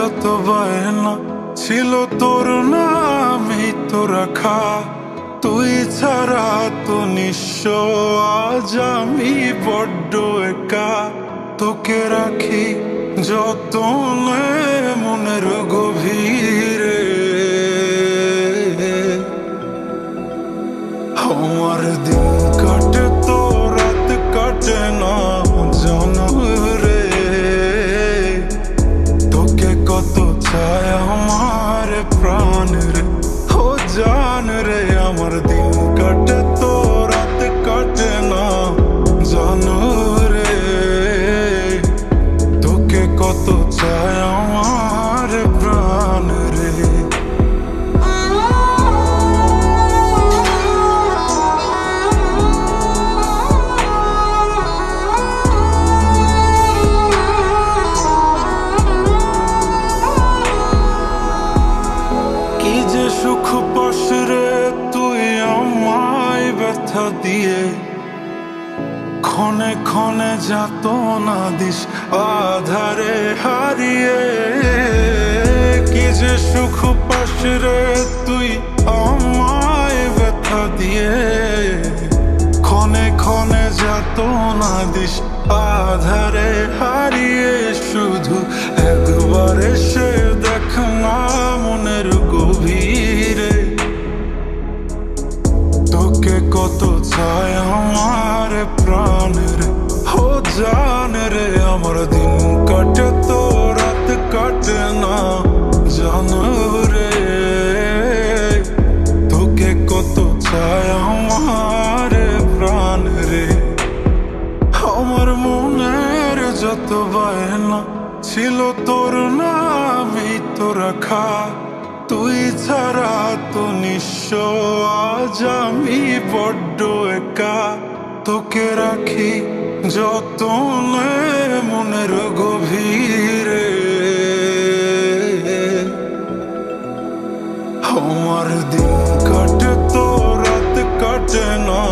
যত বায়না ছিল তোর নামই তো রাখা, তুই ছাড়া তো নিঃস্ব আজ আমি বড্ড একা। তোকে রাখি যতনে মনের গভীরে, আমার দিন কাটে তো রাত কাটে না জানো রে। তোকে কত চায় আমার প্রাণ রে, ও জান রে। আমার দিন কাটে তো রাত কাটে না জানো রে। তোকে কত চায় আমার প্রাণ রে। কি যে সুখ পাস রে তুই আমায় ব্যথা দিয়ে, ক্ষণে ক্ষণে যাতনা দিস আধারে হারিয়ে। কি যে সুখ পাস রে তুই আমায় ব্যথা দিয়ে, ক্ষণে ক্ষণে যাতনা দিস আধারে হারিয়ে। শুধু একবার এসে দেখ না মনের গভীরে, তোকে কত চায় আমার প্রাণ রে, ও জান রে। আমার দিন কাটে তো রাত কাটে না জানো রে। তোকে কত চায় আমার প্রাণ রে। আমার মনের যত বায়না ছিল তোর নামই তো রাখা, তুই ছাড়া তো নিঃস্ব আজ আমি বড্ড একা। তোকে রাখি যতনে মনের গভীরে, আমার দিন কাটে তো রাত কাটে না